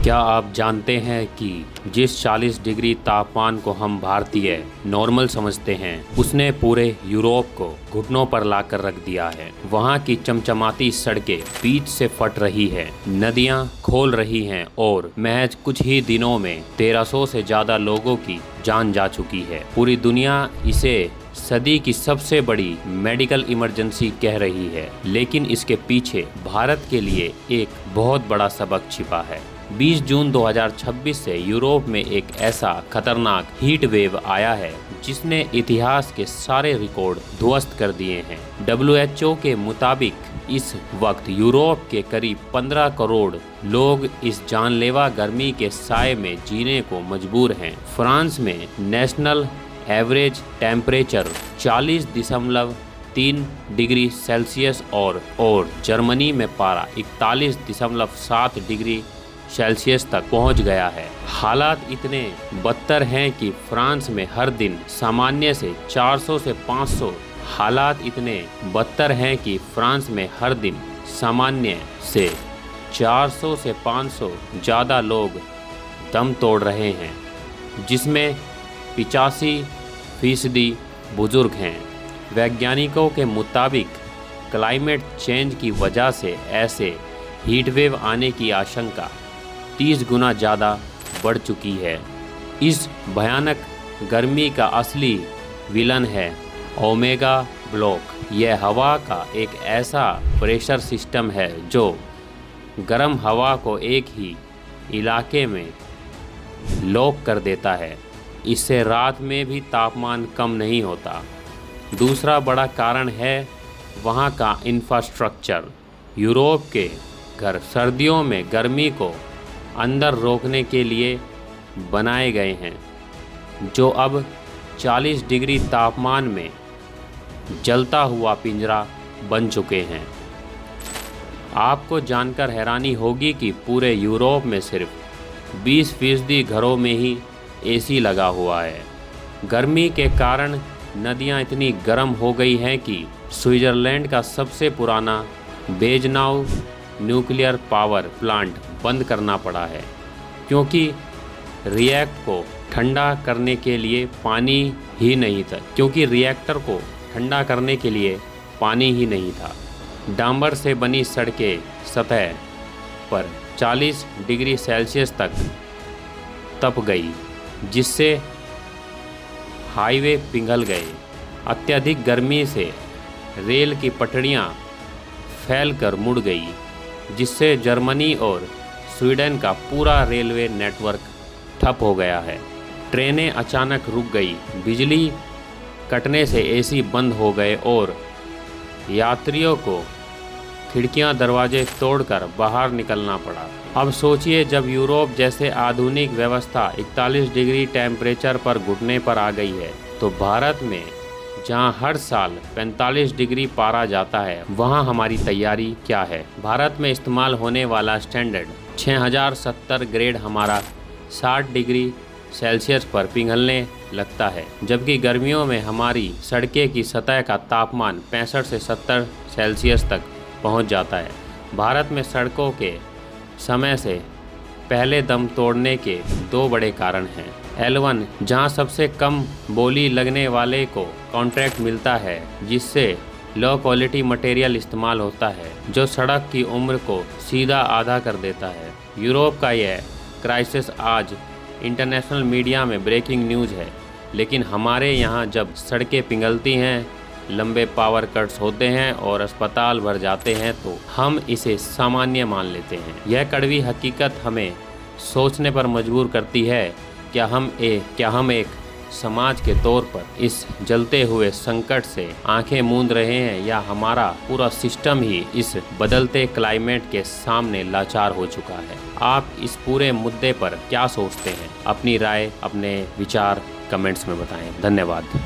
क्या आप जानते हैं कि जिस 40 डिग्री तापमान को हम भारतीय नॉर्मल समझते हैं, उसने पूरे यूरोप को घुटनों पर लाकर रख दिया है। वहाँ की चमचमाती सड़कें बीच से फट रही हैं, नदियाँ खोल रही हैं और महज कुछ ही दिनों में 1300 से ज़्यादा लोगों की जान जा चुकी है। पूरी दुनिया इसे सदी की सबसे बड़ी मेडिकल इमरजेंसी कह रही है, लेकिन इसके पीछे भारत के लिए एक बहुत बड़ा सबक छिपा है। 20 जून 2026 से यूरोप में एक ऐसा खतरनाक हीट वेव आया है जिसने इतिहास के सारे रिकॉर्ड ध्वस्त कर दिए हैं। WHO के मुताबिक इस वक्त यूरोप के करीब 15 करोड़ लोग इस जानलेवा गर्मी के साए में जीने को मजबूर हैं। फ्रांस में national average temperature 40.3 degree Celsius और जर्मनी में पारा 41.7 डिग्री सेल्सियस तक पहुंच गया है। हालात इतने बदतर हैं कि फ्रांस में हर दिन सामान्य से 400 से 500 हालात इतने बदतर हैं कि फ्रांस में हर दिन सामान्य से 400 से 500 ज़्यादा लोग दम तोड़ रहे हैं, जिसमें 85% बुजुर्ग हैं। वैज्ञानिकों के मुताबिक क्लाइमेट चेंज की वजह से ऐसे हीट वेव आने की आशंका 30 गुना ज़्यादा बढ़ चुकी है। इस भयानक गर्मी का असली विलन है ओमेगा ब्लॉक। यह हवा का एक ऐसा प्रेशर सिस्टम है जो गर्म हवा को एक ही इलाके में लॉक कर देता है। इससे रात में भी तापमान कम नहीं होता। दूसरा बड़ा कारण है वहाँ का इंफ्रास्ट्रक्चर। यूरोप के घर सर्दियों में गर्मी को अंदर रोकने के लिए बनाए गए हैं, जो अब 40 डिग्री तापमान में जलता हुआ पिंजरा बन चुके हैं। आपको जानकर हैरानी होगी कि पूरे यूरोप में सिर्फ 20% घरों में ही एसी लगा हुआ है। गर्मी के कारण नदियां इतनी गर्म हो गई हैं कि स्विट्ज़रलैंड का सबसे पुराना बेजनाउ न्यूक्लियर पावर प्लांट बंद करना पड़ा है, क्योंकि रिएक्टर को ठंडा करने के लिए पानी ही नहीं था। डांबर से बनी सड़कें सतह पर 40 डिग्री सेल्सियस तक तप गई, जिससे हाईवे पिघल गए। अत्यधिक गर्मी से रेल की पटरियां फैलकर मुड़ गई, जिससे जर्मनी और स्वीडन का पूरा रेलवे नेटवर्क ठप हो गया है। ट्रेनें अचानक रुक गई, बिजली कटने से एसी बंद हो गए और यात्रियों को खिड़कियां दरवाजे तोड़कर बाहर निकलना पड़ा। अब सोचिए, जब यूरोप जैसे आधुनिक व्यवस्था 41 डिग्री टेम्परेचर पर घुटने पर आ गई है, तो भारत में जहां हर साल 45 डिग्री पारा जाता है, वहां हमारी तैयारी क्या है। भारत में इस्तेमाल होने वाला स्टैंडर्ड 6070 ग्रेड हमारा 60 डिग्री सेल्सियस पर पिघलने लगता है, जबकि गर्मियों में हमारी सड़कें की सतह का तापमान 65 से 70 सेल्सियस तक पहुंच जाता है। भारत में सड़कों के समय से पहले दम तोड़ने के 2 बड़े कारण हैं। L1, जहां सबसे कम बोली लगने वाले को कॉन्ट्रैक्ट मिलता है, जिससे लो क्वालिटी मटेरियल इस्तेमाल होता है, जो सड़क की उम्र को सीधा आधा कर देता है। यूरोप का यह क्राइसिस आज इंटरनेशनल मीडिया में ब्रेकिंग न्यूज़ है, लेकिन हमारे यहाँ जब सड़कें पिघलती हैं, लंबे पावर कट्स होते हैं और अस्पताल भर जाते हैं, तो हम इसे सामान्य मान लेते हैं। यह कड़वी हकीकत हमें सोचने पर मजबूर करती है, क्या हम एक समाज के तौर पर इस जलते हुए संकट से आंखें मूंद रहे हैं, या हमारा पूरा सिस्टम ही इस बदलते क्लाइमेट के सामने लाचार हो चुका है। आप इस पूरे मुद्दे पर क्या सोचते हैं? अपनी राय, अपने विचार कमेंट्स में बताएं। धन्यवाद।